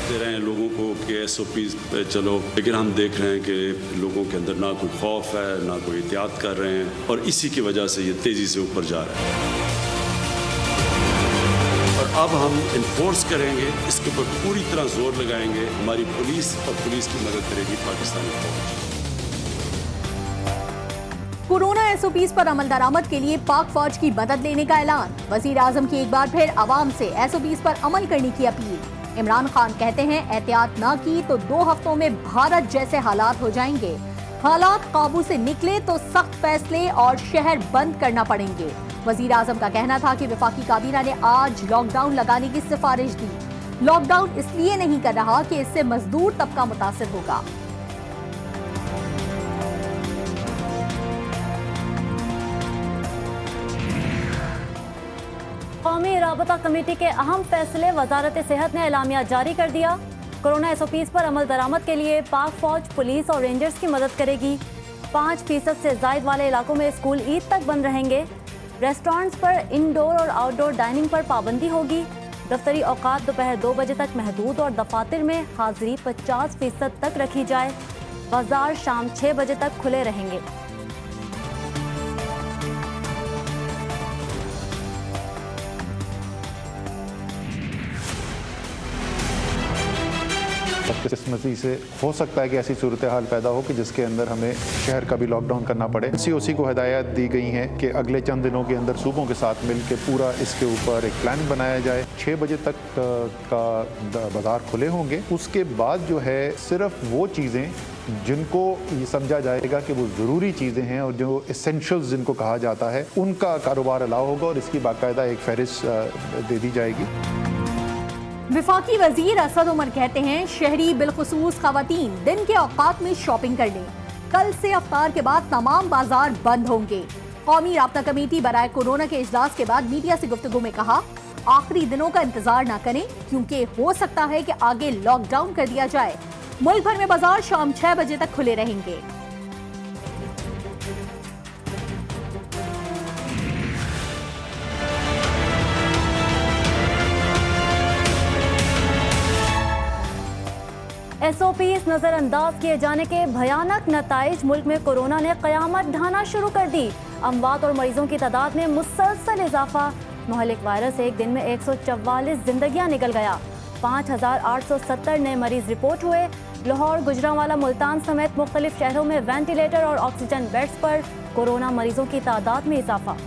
कहते रहे हैं लोगों को कि SOPs पे चलो, लेकिन हम देख रहे हैं कि लोगों के अंदर ना कोई खौफ है, ना कोई एहतियात कर रहे हैं, और इसी की वजह से ये तेज़ी से ऊपर जा रहा है। और अब हम इन्फोर्स करेंगे, इसके ऊपर पूरी तरह जोर लगाएंगे। हमारी पुलिस और पुलिस की मदद करेगी पाकिस्तानी फौज। कोरोना SOPs पर अमल दरामद के लिए पाक फौज की मदद लेने का ऐलान। वजीर आजम की एक बार फिर अवाम से SOPs पर अमल करने की अपील। इमरान खान कहते हैं एहतियात ना की तो 2 हफ्तों में भारत जैसे हालात हो जाएंगे। हालात काबू से निकले तो सख्त फैसले और शहर बंद करना पड़ेंगे। वजीर आजम का कहना था कि वफाकी काबीना ने आज लॉकडाउन लगाने की सिफारिश दी। लॉकडाउन इसलिए नहीं कर रहा कि इससे मजदूर तबका मुतासिर होगा। कौमी राबता कमेटी के अहम फैसले। वजारत सेहत ने एलामिया जारी कर दिया। कोरोना SOPs पर अमल दरामद के लिए पाक फौज, पुलिस और रेंजर्स की मदद करेगी। 5% से जायद वाले इलाकों में स्कूल ईद तक बंद रहेंगे। रेस्टोरेंट्स पर इंडोर और आउटडोर डाइनिंग पर पाबंदी होगी। दफ्तरी औकात दोपहर 2 बजे तक महदूद और दफातर में हाजिरी 50% तक रखी जाए। बाजार शाम 6 बजे तक खुले रहेंगे। बदकिस्मती से हो सकता है कि ऐसी सूरत हाल पैदा हो कि जिसके अंदर हमें शहर का भी लॉकडाउन करना पड़े। COC को हिदायत दी गई हैं कि अगले चंद दिनों के अंदर सूबों के साथ मिलकर पूरा इसके ऊपर एक प्लान बनाया जाए। 6 बजे तक का बाजार खुले होंगे। उसके बाद जो है सिर्फ वो चीज़ें जिनको ये समझा जाएगा कि वो ज़रूरी चीज़ें हैं और जो एसेंशियल्स जिनको कहा जाता है उनका कारोबार अलाउ होगा और इसकी बाकायदा एक फहरिस्त दे दी जाएगी। वफाकी वजीर असद उमर कहते हैं शहरी बिलखुसूस खवातीन दिन के औकात में शॉपिंग कर लें। कल से अफ्तार के बाद तमाम बाजार बंद होंगे। कौमी राबता कमेटी बराए कोरोना के इजलास के बाद मीडिया से गुफ्तगू में कहा, आखिरी दिनों का इंतजार न करें क्योंकि हो सकता है कि आगे लॉकडाउन कर दिया जाए। मुल्क भर में बाजार शाम 6 बजे तक खुले रहेंगे। SOPs नजरअंदाज किए जाने के भयानक नताइज। मुल्क में कोरोना ने कयामत ढाना शुरू कर दी। अमवात और मरीजों की तादाद में मुसलसल इजाफा। मुहलिक वायरस एक दिन में 144 जिंदगियां निकल गया। 5870 नए मरीज रिपोर्ट हुए। लाहौर, गुजरांवाला, मुल्तान समेत मुख्तलिफ शहरों में वेंटिलेटर और ऑक्सीजन बेड्स पर कोरोना मरीजों की तादाद में इजाफा।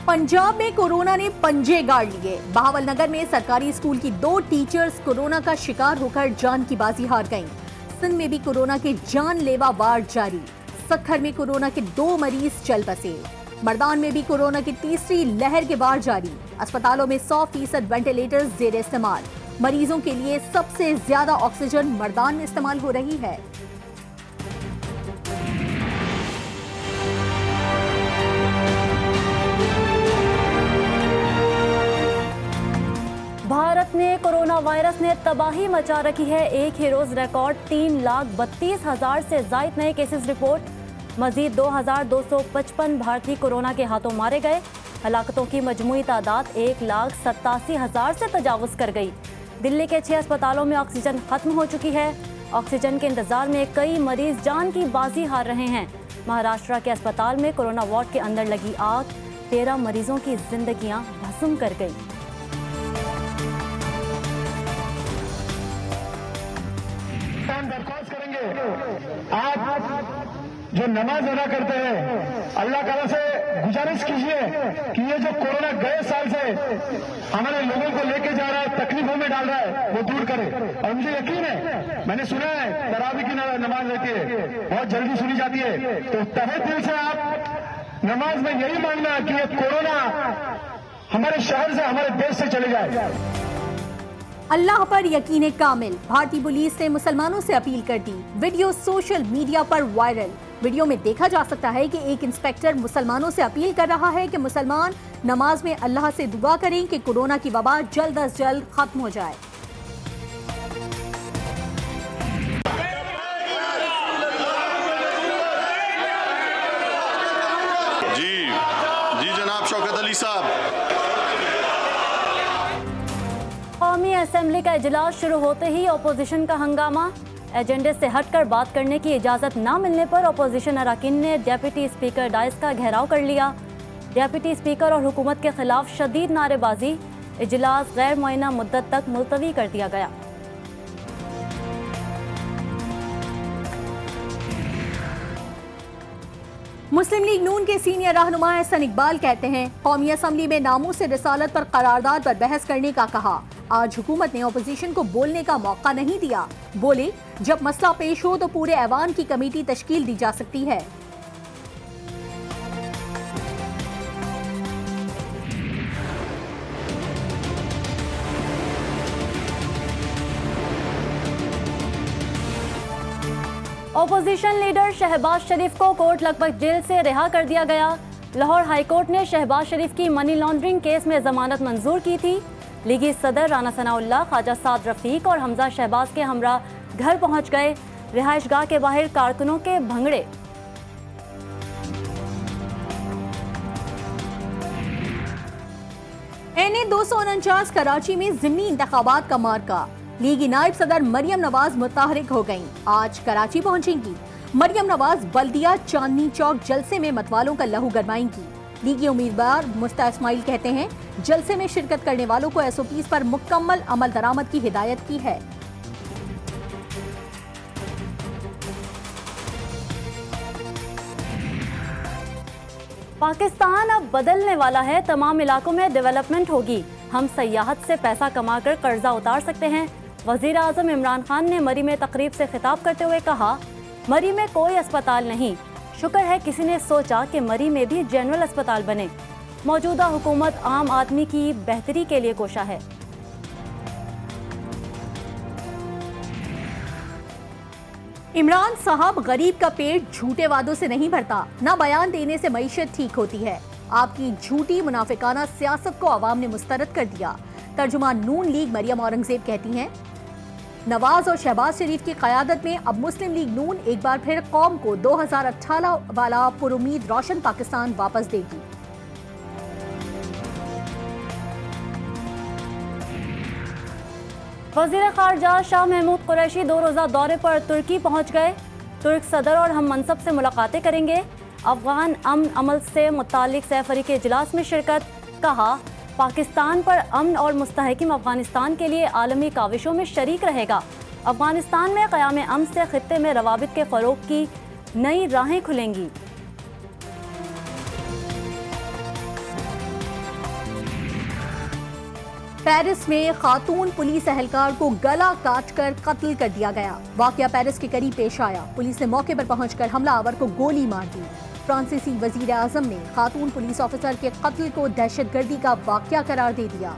पंजाब में कोरोना ने पंजे गाड़ लिए। बहावलनगर में सरकारी स्कूल की 2 टीचर्स कोरोना का शिकार होकर जान की बाजी हार गईं। सिंध में भी कोरोना के जानलेवा वार जारी। सक्खर में कोरोना के 2 मरीज चल बसे। मर्दान में भी कोरोना की तीसरी लहर के वार जारी। अस्पतालों में 100% वेंटिलेटर्स जेर इस्तेमाल। मरीजों के लिए सबसे ज्यादा ऑक्सीजन मर्दान में इस्तेमाल हो रही है। भारत में कोरोना वायरस ने तबाही मचा रखी है। एक ही रोज रिकॉर्ड 3,32,000 से ज्यादा नए केसेस रिपोर्ट। मजीद 2,255 भारतीय कोरोना के हाथों मारे गए। हलाकतों की मजमूई तादाद 1,87,000 से तजावुज कर गई। दिल्ली के 6 अस्पतालों में ऑक्सीजन खत्म हो चुकी है। ऑक्सीजन के इंतजार में कई मरीज जान की बाजी हार रहे हैं। महाराष्ट्र के अस्पताल में कोरोना वार्ड के अंदर लगी आग 13 मरीजों की जिंदगियां भस्म कर गई। दरख्वास्त करेंगे, आप जो नमाज अदा करते हैं अल्लाह ताला से गुजारिश कीजिए कि ये जो कोरोना गए साल से हमारे लोगों को लेके जा रहा है, तकलीफों में डाल रहा है, वो दूर करे। और मुझे यकीन है, मैंने सुना है तरावी की नमाज रहती है, बहुत जल्दी सुनी जाती है, तो तहे दिल से आप नमाज में यही मांगना कि ये कोरोना हमारे शहर से, हमारे देश से चले जाए। अल्लाह पर यकीन कामिल। भारतीय पुलिस ने मुसलमानों से अपील कर दी। वीडियो सोशल मीडिया पर वायरल। वीडियो में देखा जा सकता है कि एक इंस्पेक्टर मुसलमानों से अपील कर रहा है कि मुसलमान नमाज में अल्लाह से दुआ करें कि कोरोना की वबा जल्द अज जल्द खत्म हो जाए। जी असेंबली का इजलास शुरू होते ही अपोजिशन का हंगामा। एजेंडे से हटकर बात करने की इजाज़त न मिलने पर अपोजिशन अरकान ने डिप्टी स्पीकर डाइस का घेराव कर लिया। डिप्टी स्पीकर और हुकूमत के खिलाफ शदीद नारेबाजी। इजलास गैर मुअय्यना मुद्दत तक मुलतवी कर दिया गया। मुस्लिम लीग नून के सीनियर रहनुमा एहसन इकबाल कहते हैं, कौमी असम्बली में नामूस से रिसालत पर करारदाद पर बहस करने का कहा। आज हुकूमत ने अपोजिशन को बोलने का मौका नहीं दिया। बोले, जब मसला पेश हो तो पूरे ऐवान की कमेटी तश्कील दी जा सकती है। ओपोजिशन लीडर शहबाज शरीफ को कोर्ट लखपत जेल से रिहा कर दिया गया। लाहौर हाई कोर्ट ने शहबाज शरीफ की मनी लॉन्ड्रिंग केस में जमानत मंजूर की थी। लीगी सदर राना सनाउल्लाह, ख्वाजा साद रफीक और हमजा शहबाज के हमरा घर पहुंच गए। रिहाइशगाह के बाहर कारकुनों के भंगड़े। NA 249 कराची में ज़िमनी इंतखाबात का मार्का। लीगी नायब सदर मरियम नवाज मुतहरिक हो गईं। आज कराची पहुंचेंगी। मरियम नवाज बल्दिया चांदनी चौक जलसे में मतवालों का लहू गरमाएंगी। लीगी उम्मीदवार मुफ्ता इस्माइल कहते हैं, जलसे में शिरकत करने वालों को SOPs पर मुकम्मल अमल दरामद की हिदायत की है। पाकिस्तान अब बदलने वाला है। तमाम इलाकों में डेवलपमेंट होगी। हम सयाहत से पैसा कमाकर कर्जा उतार सकते हैं। वजीर आजम इमरान खान ने मरी में तकरीब से खिताब करते हुए कहा, मरी में कोई अस्पताल नहीं। शुक्र है किसी ने सोचा कि मरी में भी जनरल अस्पताल बने। मौजूदा हुकूमत आम आदमी की बेहतरी के लिए कोशा है। इमरान साहब, गरीब का पेट झूठे वादों से नहीं भरता, ना बयान देने से मईशत ठीक होती है। आपकी झूठी मुनाफिकाना सियासत को अवाम ने मुस्तरद कर दिया। तर्जुमान नून लीग मरियम औरंगजेब कहती हैं, नवाज और शहबाज शरीफ की क़यादत में अब मुस्लिम लीग नून एक बार फिर कौम को 2018 वाला पुरुमीद रोशन पाकिस्तान वापस देगी। वज़ीर ख़ारजा शाह महमूद कुरैशी 2 रोज़ा दौरे पर तुर्की पहुंच गए। तुर्क सदर और हम मनसब से मुलाकातें करेंगे। अफगान अमन अमल से मुतालिक सैफरी के इजलास में शिरकत। कहा, पाकिस्तान पर अमन और मुस्तहकिम अफगानिस्तान के लिए आलमी काविशों में शरीक रहेगा। अफगानिस्तान में क़याम अमन से खित्ते में रवाबित के फ़रोग़ की नई राहें खुलेंगी। पेरिस में खातून पुलिस एहलकार को गला काटकर कत्ल कर दिया गया। वाकया पेरिस के करीब पेश आया। पुलिस ने मौके पर पहुंचकर हमलावर को गोली मार दी। फ्रांसीसी वजीर आजम ने खातून पुलिस ऑफिसर के कत्ल को दहशतगर्दी का वाकया करार दे दिया।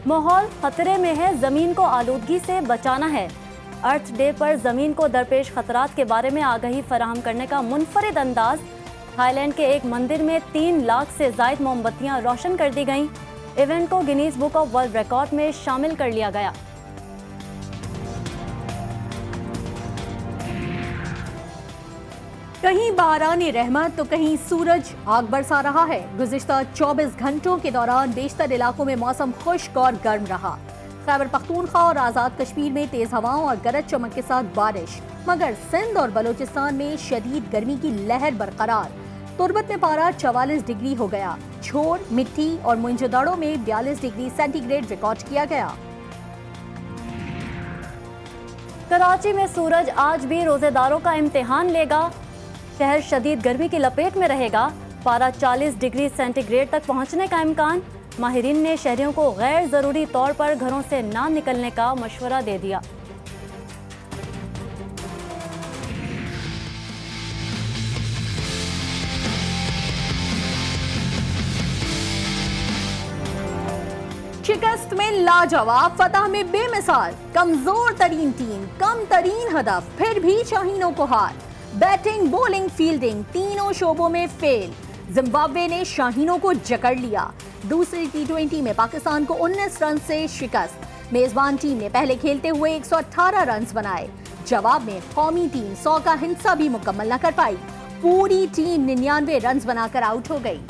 माहौल खतरे में है, जमीन को आलूदगी से बचाना है। अर्थ डे पर जमीन को दरपेश खतरात के बारे में आगाही फराहम करने का मुनफरिद अंदाज। थाईलैंड के एक मंदिर में 3 लाख से ज्यादा मोमबत्तियां रोशन कर दी गईं। इवेंट को Guinness book of world record में शामिल कर लिया गया। कहीं बाराने रहमत तो कहीं सूरज आग बरसा रहा है। गुज़िश्ता 24 घंटों के दौरान बेशतर इलाकों में मौसम खुश्क और गर्म रहा। खैबर पख्तूनख्वा और आज़ाद कश्मीर में तेज हवाओं और गरज चमक के साथ बारिश, मगर सिंध और बलोचिस्तान में शदीद गर्मी की लहर बरकरार। तुर्बत में पारा 44 डिग्री हो गया। छोर, मिट्टी और मुंजदाड़ों में 42 डिग्री सेंटीग्रेड रिकॉर्ड किया गया। कराची में सूरज आज भी रोजेदारों का इम्तिहान लेगा। शहर शदीद गर्मी की लपेट में रहेगा। पारा 40 डिग्री सेंटीग्रेड तक पहुंचने का इम्कान। माहिरीन ने शहरियों को गैर जरूरी तौर पर घरों से ना निकलने का मशवरा दे दिया। शिकस्त में लाजवाब, फतह में बेमिसाल। कमजोर तरीन टीम, कम तरीन हदफ, फिर भी शाहीनों को हार। बैटिंग, बॉलिंग, फील्डिंग तीनों शोबों में फेल। जिम्बाब्वे ने शाहीनों को जकड़ लिया। दूसरी टी20 में पाकिस्तान को 19 रन से शिकस्त। मेजबान टीम ने पहले खेलते हुए 118 रन बनाए। जवाब में कौमी टीम 100 का हिस्सा भी मुकम्मल न कर पाई। पूरी टीम 99 रन बनाकर आउट हो गई।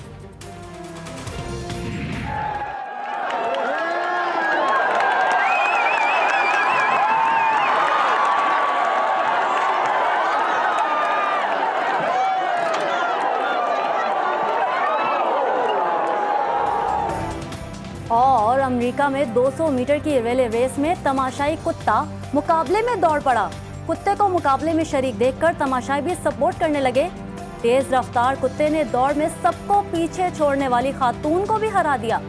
और अमेरिका में 200 मीटर की रिले रेस में तमाशाई कुत्ता मुकाबले में दौड़ पड़ा। कुत्ते को मुकाबले में शरीक देखकर तमाशाई भी सपोर्ट करने लगे। तेज रफ्तार कुत्ते ने दौड़ में सबको पीछे छोड़ने वाली खातून को भी हरा दिया।